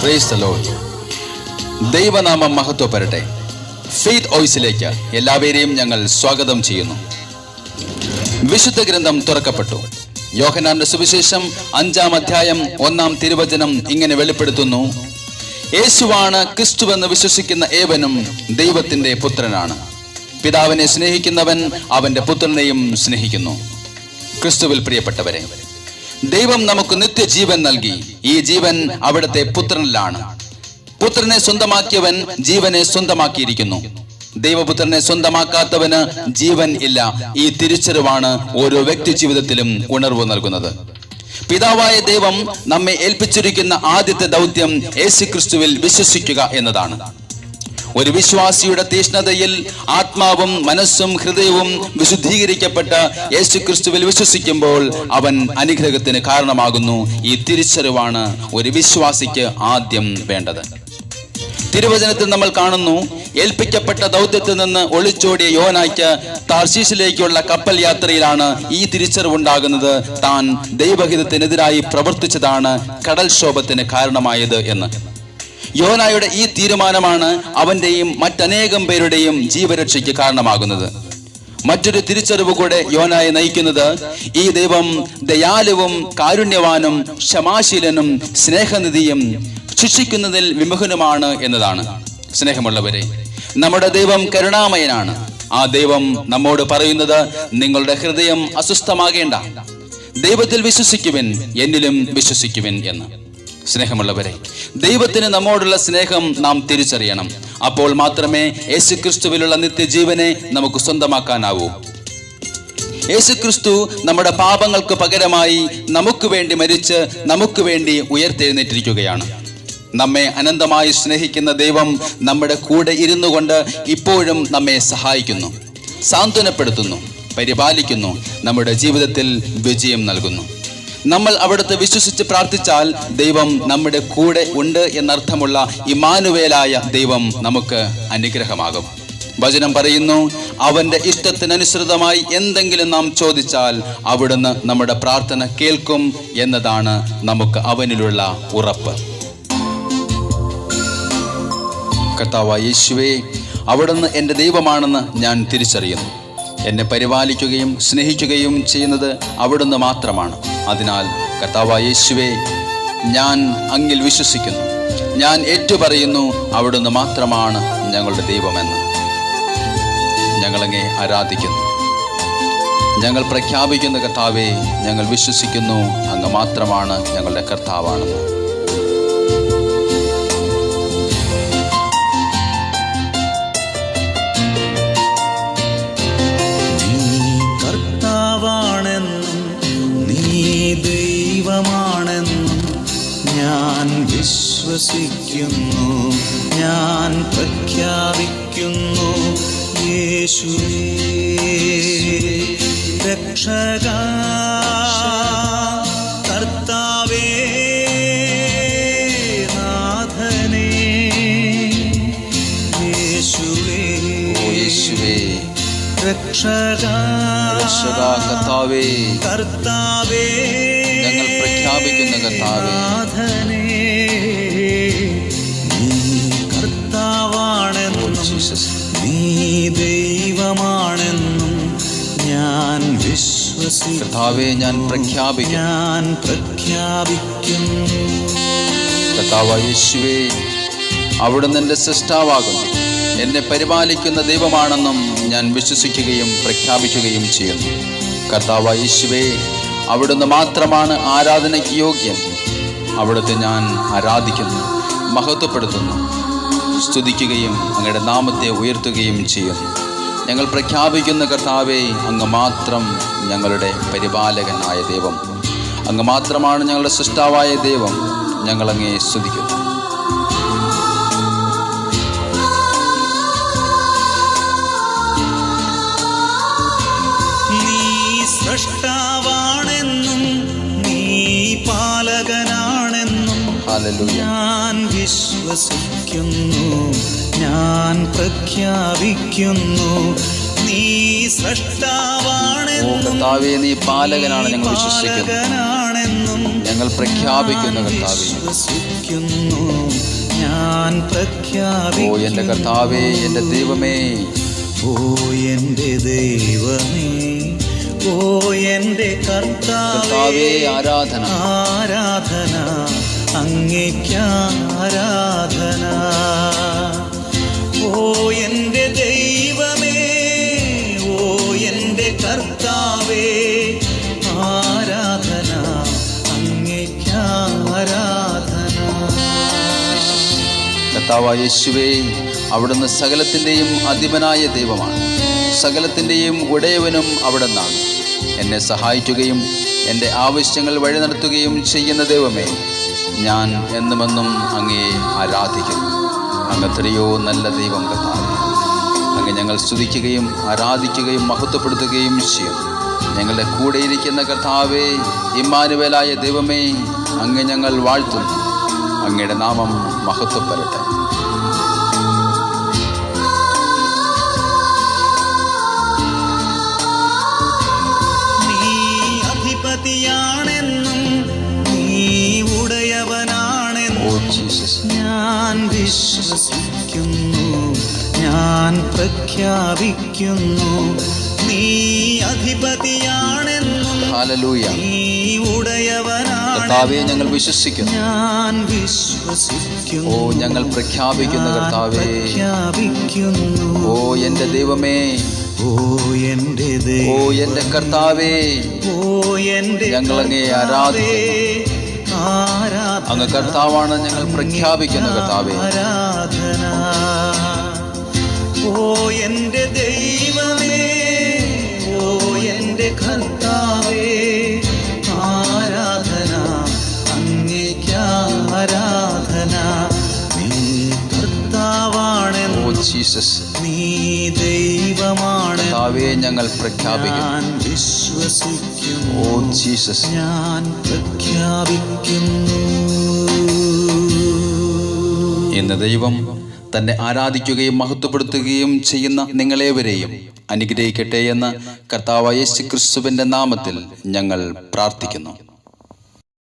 Praise the Lord. ദൈവനാമം മഹത്വപ്പെടട്ടെ. Faith വോയിസിലേക്ക് എല്ലാവരെയും ഞങ്ങൾ സ്വാഗതം ചെയ്യുന്നു. വിശുദ്ധ ഗ്രന്ഥം തുറക്കപ്പെട്ടു. യോഹന്നാന്റെ സുവിശേഷം 5-ാം അധ്യായം 1-ാം തിരുവചനം ഇങ്ങനെ വെളിപ്പെടുത്തുന്നു: യേശുവാണ് ക്രിസ്തുവെന്ന് വിശ്വസിക്കുന്ന ഏവനും ദൈവത്തിന്റെ പുത്രനാണ്. പിതാവിനെ സ്നേഹിക്കുന്നവൻ അവന്റെ പുത്രനെയും സ്നേഹിക്കുന്നു. ക്രിസ്തുവിൽ പ്രിയപ്പെട്ടവരെ, ദൈവം നമുക്ക് നിത്യജീവൻ നൽകി. ഈ ജീവൻ അവിടുത്തെ പുത്രനിലാണ്. പുത്രനെ സ്വന്തമാക്കിയവൻ ജീവനെ സ്വന്തമാക്കിയിരിക്കുന്നു. ദൈവപുത്രനെ സ്വന്തമാക്കാത്തവന് ജീവൻ ഇല്ല. ഈ തിരിച്ചറിവാണ് ഓരോ വ്യക്തി ജീവിതത്തിലും ഉണർവ് നൽകുന്നത്. പിതാവായ ദൈവം നമ്മെ ഏൽപ്പിച്ചിരിക്കുന്ന ആദ്യത്തെ ദൗത്യം യേശുക്രിസ്തുവിൽ വിശ്വസിക്കുക എന്നതാണ്. ഒരു വിശ്വാസിയുടെ തീഷ്ണതയിൽ ആത്മാവും മനസ്സും ഹൃദയവും വിശുദ്ധീകരിക്കപ്പെട്ട യേശുക്രിസ്തുവിൽ വിശ്വസിക്കുമ്പോൾ അവൻ അനുഗ്രഹത്തിന് കാരണമാകുന്നു. ഈ തിരിച്ചറിവാണ് ഒരു വിശ്വാസിക്ക് ആദ്യം വേണ്ടത്. തിരുവചനത്തിൽ നമ്മൾ കാണുന്നു, ഏൽപ്പിക്കപ്പെട്ട ദൗത്യത്തിൽ നിന്ന് ഒളിച്ചോടിയ യോനായ്ക്ക് താർശീശിലേക്കുള്ള കപ്പൽ യാത്രയിലാണ് ഈ തിരിച്ചറിവുണ്ടാകുന്നത്. താൻ ദൈവഹിതത്തിനെതിരായി പ്രവർത്തിച്ചതാണ് കടൽക്ഷോഭത്തിന് കാരണമായത് എന്ന്. യോനായുടെ ഈ തീരുമാനമാണ് അവന്റെയും മറ്റനേകം പേരുടെയും ജീവരക്ഷയ്ക്ക് കാരണമാകുന്നത്. മറ്റൊരു തിരിച്ചറിവ് കൂടെ യോനായെ നയിക്കുന്നത്, ഈ ദൈവം ദയാലുവും കാരുണ്യവാനും ക്ഷമാശീലനും സ്നേഹനിധിയും ശിക്ഷിക്കുന്നതിൽ വിമുഖനുമാണ് എന്നതാണ്. സ്നേഹമുള്ളവരെ, നമ്മുടെ ദൈവം കരുണാമയനാണ്. ആ ദൈവം നമ്മോട് പറയുന്നത്, നിങ്ങളുടെ ഹൃദയം അസ്വസ്ഥമാകേണ്ട, ദൈവത്തിൽ വിശ്വസിക്കുവിൻ, എന്നിലും വിശ്വസിക്കുവിൻ എന്ന്. സ്നേഹമുള്ളവരെ, ദൈവത്തിന് നമ്മോടുള്ള സ്നേഹം നാം തിരിച്ചറിയണം. അപ്പോൾ മാത്രമേ യേശുക്രിസ്തുവിലുള്ള നിത്യജീവനെ നമുക്ക് സ്വന്തമാക്കാനാവൂ. യേശുക്രിസ്തു നമ്മുടെ പാപങ്ങൾക്ക് പകരമായി നമുക്ക് വേണ്ടി മരിച്ച് നമുക്ക് വേണ്ടി ഉയർത്തെഴുന്നേറ്റിരിക്കുകയാണ്. നമ്മെ അനന്തമായി സ്നേഹിക്കുന്ന ദൈവം നമ്മുടെ കൂടെ ഇരുന്നു കൊണ്ട് ഇപ്പോഴും നമ്മെ സഹായിക്കുന്നു, സാന്ത്വനപ്പെടുത്തുന്നു, പരിപാലിക്കുന്നു, നമ്മുടെ ജീവിതത്തിൽ വിജയം നൽകുന്നു. നമ്മൾ അവിടുത്തെ വിശ്വസിച്ച് പ്രാർത്ഥിച്ചാൽ ദൈവം നമ്മുടെ കൂടെ ഉണ്ട് എന്നർത്ഥമുള്ള ഇമ്മാനുവേലായ ദൈവം നമുക്ക് അനുഗ്രഹമാകും. വചനം പറയുന്നു, അവന്റെ ഇഷ്ടത്തിനനുസൃതമായി എന്തെങ്കിലും നാം ചോദിച്ചാൽ അവിടുന്ന് നമ്മുടെ പ്രാർത്ഥന കേൾക്കും എന്നതാണ് നമുക്ക് അവനിലുള്ള ഉറപ്പ്. കർത്താവായ യേശുവേ, അവിടുന്ന് എൻ്റെ ദൈവമാണെന്ന് ഞാൻ തിരിച്ചറിയുന്നു. എന്നെ പരിപാലിക്കുകയും സ്നേഹിക്കുകയും ചെയ്യുന്നത് അവിടുന്ന് മാത്രമാണ്. അതിനാൽ കർത്താവായ യേശുവേ, ഞാൻ അങ്ങിൽ വിശ്വസിക്കുന്നു. ഞാൻ ഏറ്റുപറയുന്നു, അവിടുന്ന് മാത്രമാണ് ഞങ്ങളുടെ ദൈവമെന്ന്. ഞങ്ങളങ്ങേ ആരാധിക്കുന്നു. ഞങ്ങൾ പ്രഖ്യാപിക്കുന്ന കർത്താവേ, ഞങ്ങൾ വിശ്വസിക്കുന്നു അങ്ങ് മാത്രമാണ് ഞങ്ങളുടെ കർത്താവാണെന്ന്. ദൈവമാണെന്നും ഞാൻ വിശ്വസിക്കുന്നു, ഞാൻ പ്രഖ്യാപിക്കുന്നു. യേശുവേ രക്ഷക, കർത്താവേ നാഥനേ, യേശുവേ രക്ഷക, കർത്താവേ, കർത്താവേ ഞങ്ങൾ പ്രഖ്യാപിക്കുന്ന കർത്താവേ, നീ കർത്താവാണെന്നും നീ ദൈവമാണെന്നും ഞാൻ വിശ്വസിക്കുന്നു. കർത്താവേ, ഞാൻ പ്രഖ്യാപിക്കുന്നു. കർത്താവായ യേശുവേ, അവിടുന്ന് എൻ്റെ സൃഷ്ടാവാകുന്നു, എന്നെ പരിപാലിക്കുന്ന ദൈവമാണെന്നും ഞാൻ വിശ്വസിക്കുകയും പ്രഖ്യാപിക്കുകയും ചെയ്യുന്നു. കർത്താവായ യേശുവേ, അവിടുന്ന് മാത്രമാണ് ആരാധനയ്ക്ക് യോഗ്യൻ. അവിടുത്തെ ഞാൻ ആരാധിക്കുന്നു, മഹത്വപ്പെടുത്തുന്നു, സ്തുതിക്കുകയും അങ്ങയുടെ നാമത്തെ ഉയർത്തുകയും ചെയ്യുന്നു. ഞങ്ങൾ പ്രഖ്യാപിക്കുന്ന കർത്താവേ, അങ്ങ് മാത്രം ഞങ്ങളുടെ പരിപാലകനായ ദൈവം, അങ്ങ് മാത്രമാണ് ഞങ്ങളുടെ സൃഷ്ടാവായ ദൈവം. ഞങ്ങളങ്ങേ സ്തുതിക്കുന്നു. സൃഷ്ടാവാണെന്നും നീ പാലകനാണെന്നും ഞാൻ വിശ്വസിക്കുന്നു, ഞാൻ പ്രഖ്യാപിക്കുന്നു. നീ സൃഷ്ടാവാണെന്നും നീ പാലകനാണ് ഞങ്ങൾ വിശ്വസിക്കുന്നു. ഞങ്ങൾ പ്രഖ്യാപിക്കുന്ന കർത്താവേ. വിശ്വസിക്കുന്നു, ഞാൻ ഓ പ്രഖ്യാപിക്കുന്നു. എൻ്റെ കർത്താവേ, എൻ്റെ ദൈവമേ, ഓ എൻ്റെ ദൈവമേ, ഓ എൻ്റെ കർത്താവേ, ആരാധന. ആരാധന, അങ്ങേയ്ക്കാരാധന. ഓ എൻ്റെ ദൈവമേ, ഓ എൻ്റെ കർത്താവേ, ആരാധന, അങ്ങേയ്ക്കാരാധന. കർത്താവായ യേശുവേ, അവിടുന്ന് സകലത്തിൻ്റെയും അധിപനായ ദൈവമാണ്. സകലത്തിൻ്റെയും ഉടയവനും അവിടുന്നാണ്. എന്നെ സഹായിക്കുകയും എൻ്റെ ആവശ്യങ്ങൾ വഴി നടത്തുകയും ചെയ്യുന്ന ദൈവമേ, ഞാൻ എന്നുമെന്നും അങ്ങയെ ആരാധിക്കുന്നു. അങ്ങ് എത്രയോ നല്ല ദൈവം കർത്താവേ. അങ്ങ് ഞങ്ങൾ സ്തുതിക്കുകയും ആരാധിക്കുകയും മഹത്വപ്പെടുത്തുകയും ചെയ്യും. ഞങ്ങളുടെ കൂടെയിരിക്കുന്ന കർത്താവേ, ഇമ്മാനുവേലായ ദൈവമേ, അങ്ങ് ഞങ്ങൾ വാഴ്ത്തുന്നു. അങ്ങയുടെ നാമം മഹത്വപ്പെടട്ടെ. ാണെന്നും നീ ഉടയവനാണെന്നും ഞാൻ വിശ്വസിക്കുന്നു, ഞാൻ പ്രഖ്യാപിക്കുന്നു. നീ അധിപതിയാണെന്നും ഹല്ലേലൂയ. നീ ഉടയവനാണെന്നും കർത്താവേ, ഞങ്ങൾ വിശ്വസിക്കുന്നു. ഞാൻ വിശ്വസിക്കുന്നു. ഓ ഞങ്ങൾ പ്രഖ്യാപിക്കുന്ന കർത്താവേ. പ്രഖ്യാപിക്കുന്നു. ഓ എൻ്റെ ദൈവമേ, ഓ എൻ്റെ ഓ എൻ്റെ കർത്താവേ, ഞങ്ങൾ അങ്ങയെ ആരാധിക്കുന്നു. അങ്ങ് കർത്താവാണ്, ഞങ്ങൾ പ്രഖ്യാപിക്കുന്ന കർത്താവേ. ആരാധന. ഓ എൻ്റെ ദൈവമേ, ഓ എൻ്റെ കർത്താവേ, ആരാധന, അങ്ങേയ്ക്ക് ആരാധന. നീ കർത്താവാണെന്ന്, ഓ ജീസസ്, നീ ദൈവമാണ് കർത്താവേ, ഞങ്ങൾ പ്രഖ്യാപിക്കുന്നു. ഞാൻ വിശ്വസിക്കുന്നു. ഓ ജീസസ്, ഞാൻ പ്രഖ്യാപിക്കുന്നു. ഇന്ന് ദൈവം തന്നെ ആരാധിക്കുകയും മഹത്വപ്പെടുത്തുകയും ചെയ്യുന്ന നിങ്ങളേവരെയും അനുഗ്രഹിക്കട്ടെ എന്ന് കർത്താവായ യേശു ക്രിസ്തുവിന്റെ നാമത്തിൽ ഞങ്ങൾ പ്രാർത്ഥിക്കുന്നു.